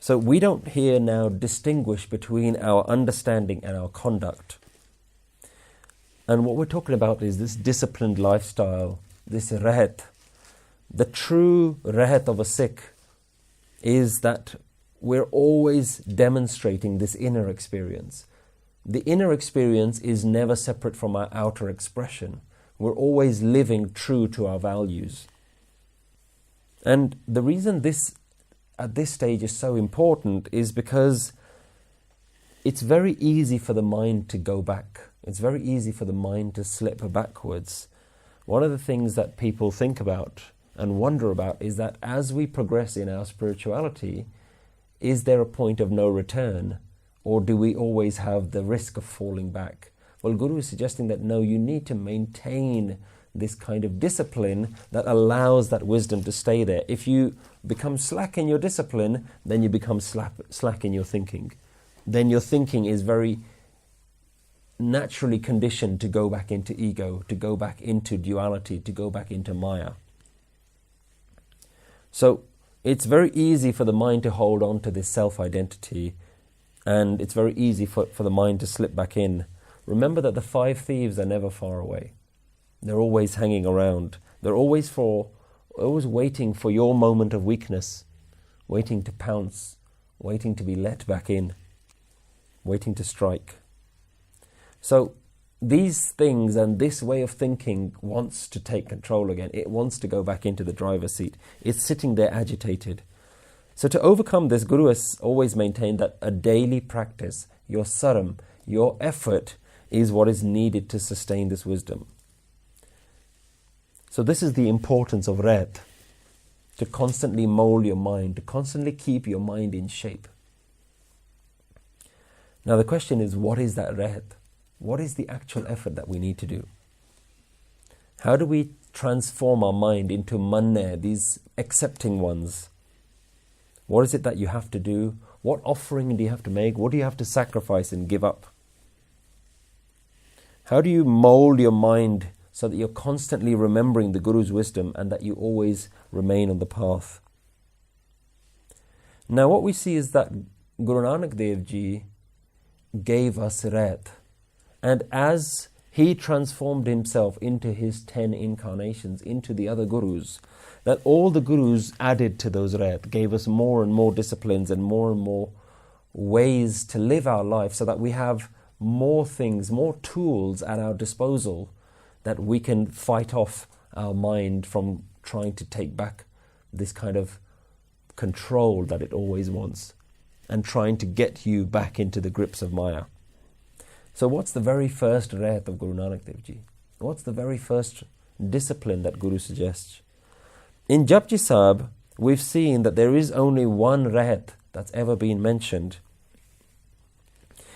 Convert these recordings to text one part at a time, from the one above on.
So we don't here now distinguish between our understanding and our conduct. And what we're talking about is this disciplined lifestyle, this rahat. The true rahat of a Sikh is that we're always demonstrating this inner experience. The inner experience is never separate from our outer expression. We're always living true to our values. And the reason this at this stage is so important is because it's very easy for the mind to go back. It's very easy for the mind to slip backwards. One of the things that people think about and wonder about is that as we progress in our spirituality, is there a point of no return, or do we always have the risk of falling back? Well, Guru is suggesting that no, you need to maintain this kind of discipline that allows that wisdom to stay there. If you become slack in your discipline, then you become slack in your thinking. Then your thinking is very naturally conditioned to go back into ego, to go back into duality, to go back into Maya. So it's very easy for the mind to hold on to this self-identity, and it's very easy for the mind to slip back in. Remember that the 5 thieves are never far away. They're always hanging around. They're always waiting for your moment of weakness, waiting to pounce, waiting to be let back in, waiting to strike. So these things and this way of thinking wants to take control again. It wants to go back into the driver's seat. It's sitting there agitated. So to overcome this, Guru has always maintained that a daily practice, your saram, your effort, is what is needed to sustain this wisdom. So this is the importance of rahat, to constantly mold your mind, to constantly keep your mind in shape. Now the question is, what is that rahat? What is the actual effort that we need to do? How do we transform our mind into manne, these accepting ones? What is it that you have to do? What offering do you have to make? What do you have to sacrifice and give up? How do you mold your mind so that you're constantly remembering the Guru's wisdom and that you always remain on the path? Now what we see is that Guru Nanak Dev Ji gave us rahat. And as he transformed himself into his 10 incarnations, into the other Gurus, that all the Gurus added to those rahat, gave us more and more disciplines and more ways to live our life, so that we have more things, more tools at our disposal, that we can fight off our mind from trying to take back this kind of control that it always wants, and trying to get you back into the grips of Maya. So what's the very first rahat of Guru Nanak Dev Ji? What's the very first discipline that Guru suggests? In Japji Sahib, we've seen that there is only one rahat that's ever been mentioned.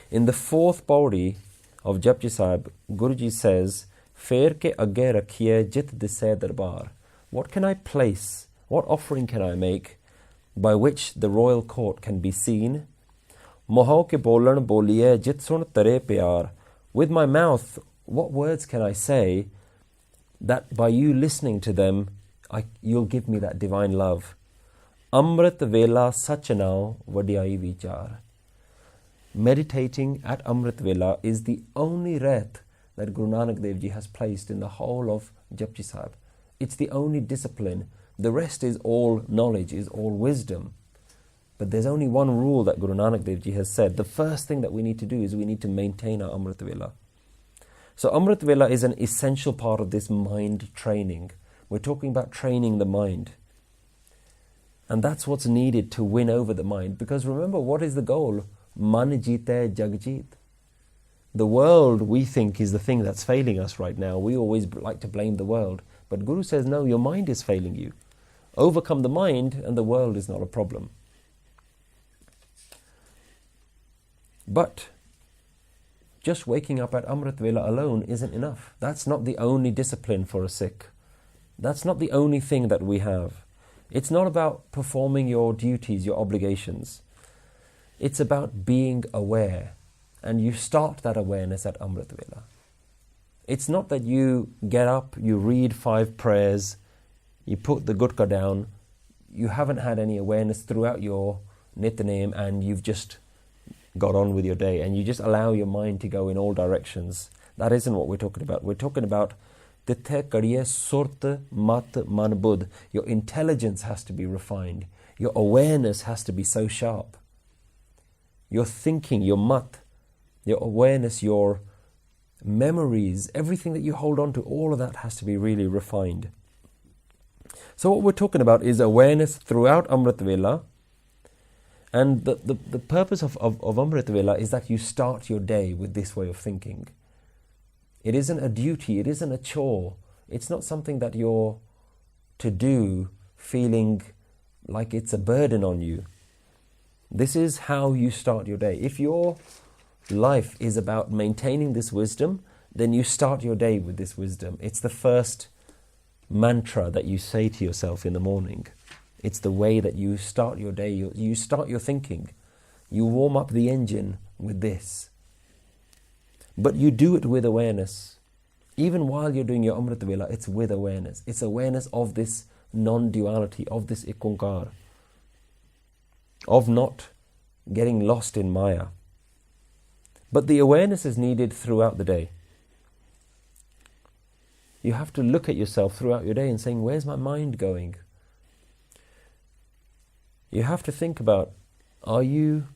In the 4th Pauri of Japji Sahib, Guruji says, Fair ke agge rakhiye jit dise darbar. What can I place? What offering can I make by which the royal court can be seen? Moho ke bolan boliye jit sun tare pyar. With my mouth, what words can I say that by you listening to them, you'll give me that divine love? Amrit vela sachanao vadiyai vichar. Meditating at Amrit Vela is the only rahat that Guru Nanak Dev Ji has placed in the whole of Japji Sahib. It's the only discipline. The rest is all knowledge, is all wisdom. But there's only one rule that Guru Nanak Dev Ji has said. The first thing that we need to do is we need to maintain our Amrit Vela. So Amrit Vela is an essential part of this mind training. We're talking about training the mind. And that's what's needed to win over the mind. Because remember, what is the goal? Man jeete jag jeet. The world, we think, is the thing that's failing us right now. We always like to blame the world. But Guru says, no, your mind is failing you. Overcome the mind and the world is not a problem. But just waking up at Amrit Vela alone isn't enough. That's not the only discipline for a Sikh. That's not the only thing that we have. It's not about performing your duties, your obligations. It's about being aware. And you start that awareness at Amrit Vela. It's not that you get up, you read 5 prayers, you put the gutka down, you haven't had any awareness throughout your Nitnem, and you've just got on with your day, and you just allow your mind to go in all directions. That isn't what we're talking about. We're talking about Tithe kadiye surt mat man buddh. Your intelligence has to be refined. Your awareness has to be so sharp. Your thinking, your mat, your awareness, your memories, everything that you hold on to, all of that has to be really refined. So what we're talking about is awareness throughout Amrit Vela. And the purpose of Amrit Vela is that you start your day with this way of thinking. It isn't a duty, it isn't a chore. It's not something that you're to do feeling like it's a burden on you. This is how you start your day. If your life is about maintaining this wisdom, then you start your day with this wisdom. It's the first mantra that you say to yourself in the morning. It's the way that you start your day. You start your thinking. You warm up the engine with this. But you do it with awareness. Even while you're doing your Amrit Vela, it's with awareness. It's awareness of this non-duality, of this ikonkar, of not getting lost in Maya. But the awareness is needed throughout the day. You have to look at yourself throughout your day and saying, where's my mind going? You have to think about, are you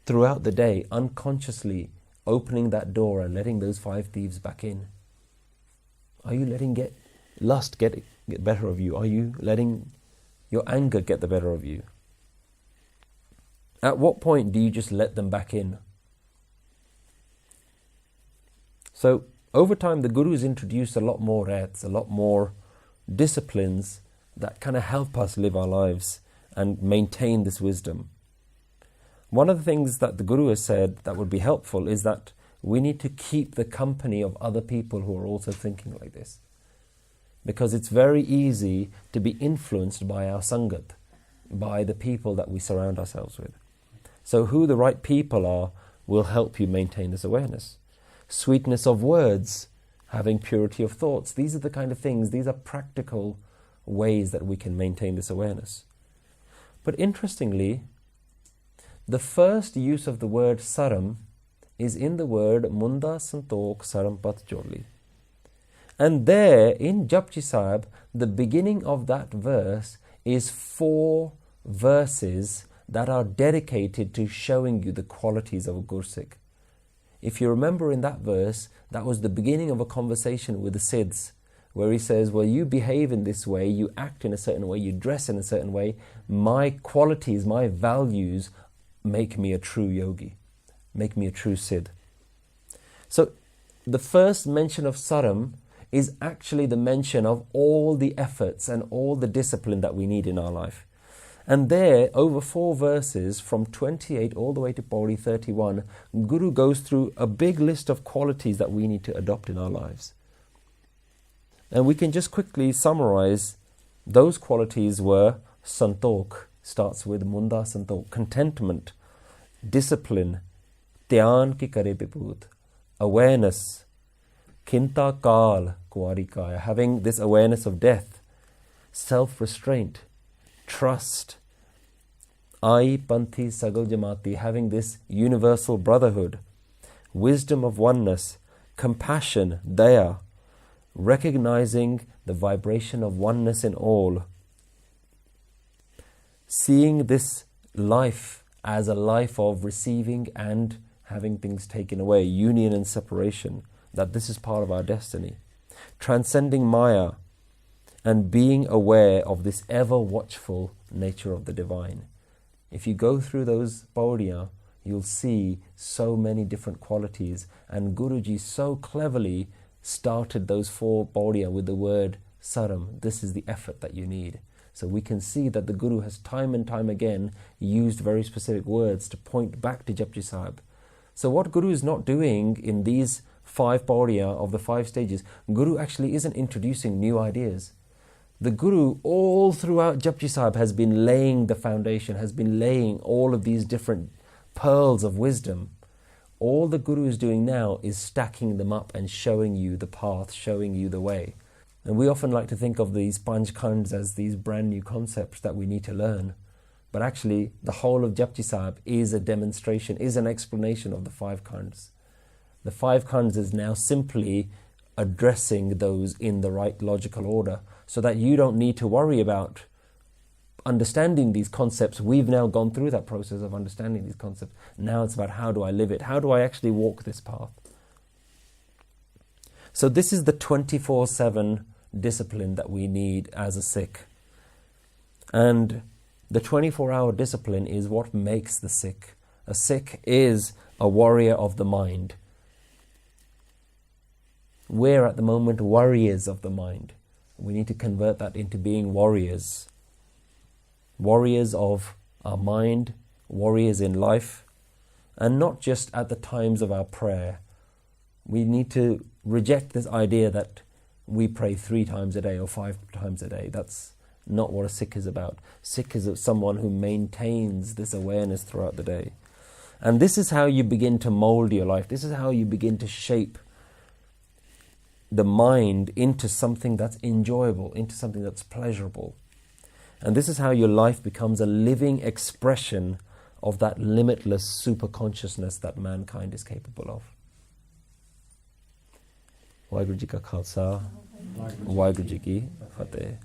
throughout the day unconsciously opening that door and letting those 5 thieves back in? Are you letting lust get better of you? Are you letting your anger get the better of you? At what point do you just let them back in? So over time, the Guru has introduced a lot more rights, a lot more disciplines that kind of help us live our lives and maintain this wisdom. One of the things that the Guru has said that would be helpful is that we need to keep the company of other people who are also thinking like this. Because it's very easy to be influenced by our sangat, by the people that we surround ourselves with. So who the right people are will help you maintain this awareness. Sweetness of words, having purity of thoughts, these are the kind of things, these are practical ways that we can maintain this awareness. But interestingly, the first use of the word saram is in the word Munda Santok Sarampat Joli. And there in Japji Sahib, the beginning of that verse is 4 verses that are dedicated to showing you the qualities of a Gursikh. If you remember in that verse, that was the beginning of a conversation with the Siddhs, where he says, well, you behave in this way, you act in a certain way, you dress in a certain way, my qualities, my values make me a true yogi, make me a true Siddh. So the first mention of saram is actually the mention of all the efforts and all the discipline that we need in our life. And there, over 4 verses, from 28 all the way to Pauri 31, Guru goes through a big list of qualities that we need to adopt in our lives. And we can just quickly summarize. Those qualities were santok, starts with Munda Santok, contentment, discipline, dhyan ki kare biput, awareness, kinta kal kuarikaya, having this awareness of death, self-restraint, trust, Ai Panthi Sagal Jamati, having this universal brotherhood, wisdom of oneness, compassion, daya, recognizing the vibration of oneness in all, seeing this life as a life of receiving and having things taken away, union and separation, that this is part of our destiny, transcending Maya, and being aware of this ever-watchful nature of the divine. If you go through those Pauriya, you'll see so many different qualities, and Guruji so cleverly started those 4 Pauriya with the word saram. This is the effort that you need. So we can see that the Guru has time and time again used very specific words to point back to Japji Sahib. So what Guru is not doing in these 5 Pauriya of the 5 stages, Guru actually isn't introducing new ideas. The Guru all throughout Japji Sahib has been laying the foundation, has been laying all of these different pearls of wisdom. All the Guru is doing now is stacking them up and showing you the path, showing you the way. And we often like to think of these Panch Khands as these brand new concepts that we need to learn. But actually, the whole of Japji Sahib is a demonstration, is an explanation of the 5 khands. The 5 khands is now simply addressing those in the right logical order, so that you don't need to worry about understanding these concepts. We've now gone through that process of understanding these concepts. Now it's about, how do I live it? How do I actually walk this path? So this is the 24/7 discipline that we need as a Sikh. And the 24-hour discipline is what makes the Sikh. A Sikh is a warrior of the mind. We're at the moment warriors of the mind. We need to convert that into being warriors. Warriors of our mind, warriors in life, and not just at the times of our prayer. We need to reject this idea that we pray 3 times a day or 5 times a day. That's not what a Sikh is about. Sikh is someone who maintains this awareness throughout the day. And this is how you begin to mold your life. This is how you begin to shape the mind into something that's enjoyable, into something that's pleasurable. And this is how your life becomes a living expression of that limitless super consciousness that mankind is capable of. Waheguru Ji Ka Khalsa, Waheguru Ji Ki Fateh.